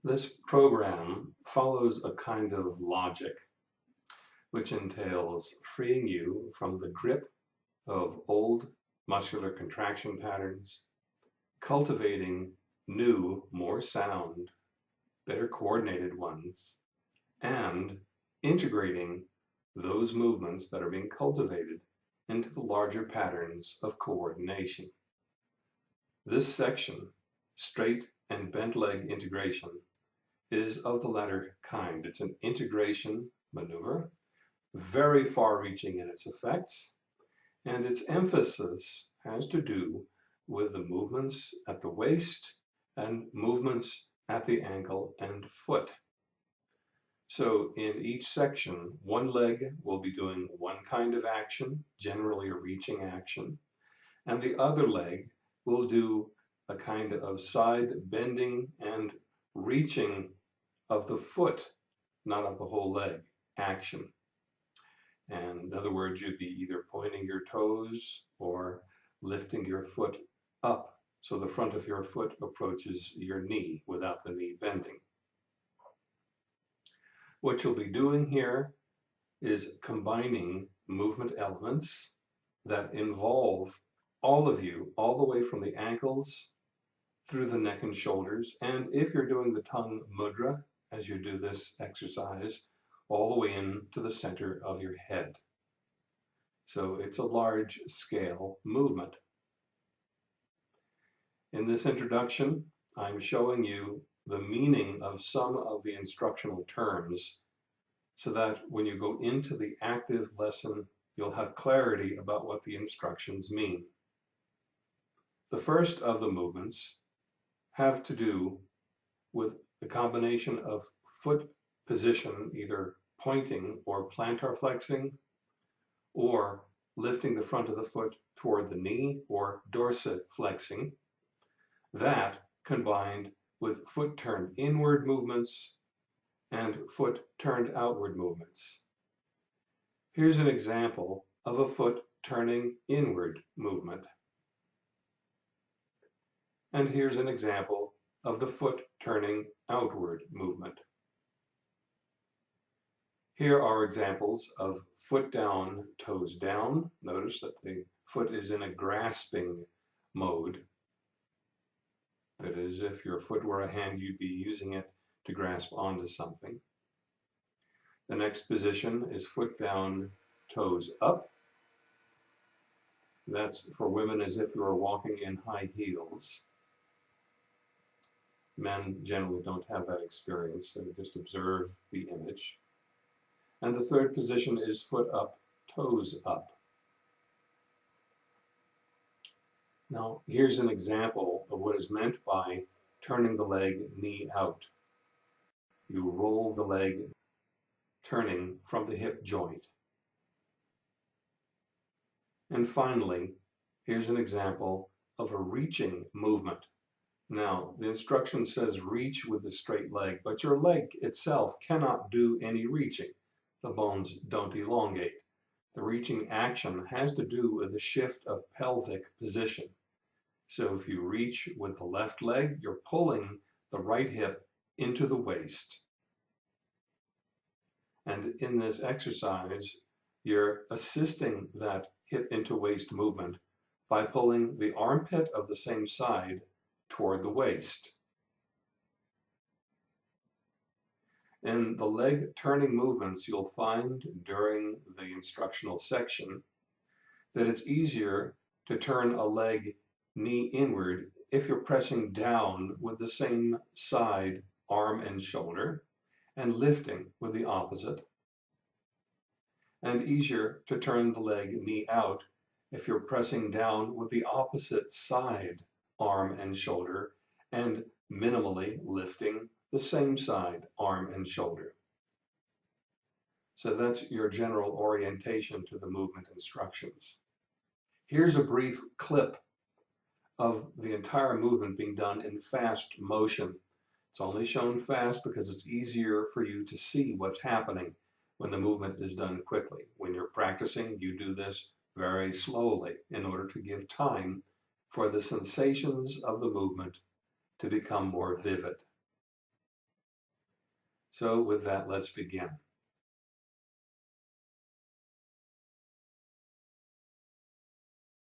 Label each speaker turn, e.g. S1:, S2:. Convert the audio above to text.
S1: This program follows a kind of logic which entails freeing you from the grip of old muscular contraction patterns, cultivating new, more sound, better coordinated ones, and integrating those movements that are being cultivated into the larger patterns of coordination. This section, straight and bent leg integration, is of the latter kind. It's an integration maneuver, very far-reaching in its effects, and its emphasis has to do with the movements at the waist and movements at the ankle and foot. So in each section, one leg will be doing one kind of action, generally a reaching action, and the other leg will do a kind of side bending and reaching of the foot, not of the whole leg, action. And in other words, you'd be either pointing your toes or lifting your foot up so the front of your foot approaches your knee without the knee bending. What you'll be doing here is combining movement elements that involve all of you, all the way from the ankles through the neck and shoulders. And if you're doing the tongue mudra as you do this exercise, all the way in to the center of your head. So it's a large scale movement. In this introduction, I'm showing you the meaning of some of the instructional terms so that when you go into the active lesson, you'll have clarity about what the instructions mean. The first of the movements have to do with the combination of foot position, either pointing or plantar flexing, or lifting the front of the foot toward the knee or dorsiflexing. That combined with foot turned inward movements and foot turned outward movements. Here's an example of a foot turning inward movement. And here's an example of the foot turning outward movement. Here are examples of foot down, toes down. Notice that the foot is in a grasping mode. That is, if your foot were a hand, you'd be using it to grasp onto something. The next position is foot down, toes up. That's for women as if you were walking in high heels. Men generally don't have that experience, so just observe the image. And the third position is foot up, toes up. Now, here's an example of what is meant by turning the leg knee out. You roll the leg, turning from the hip joint. And finally, here's an example of a reaching movement. Now, the instruction says reach with the straight leg, but your leg itself cannot do any reaching. The bones don't elongate. The reaching action has to do with the shift of pelvic position. So if you reach with the left leg, you're pulling the right hip into the waist. And in this exercise, you're assisting that hip into waist movement by pulling the armpit of the same side toward the waist. In the leg turning movements, you'll find during the instructional section that it's easier to turn a leg knee inward if you're pressing down with the same side, arm and shoulder, and lifting with the opposite. And easier to turn the leg knee out if you're pressing down with the opposite side, arm and shoulder, and minimally lifting the same side, arm and shoulder. So that's your general orientation to the movement instructions. Here's a brief clip of the entire movement being done in fast motion. It's only shown fast because it's easier for you to see what's happening when the movement is done quickly. When you're practicing, you do this very slowly in order to give time for the sensations of the movement to become more vivid. So with that, let's begin.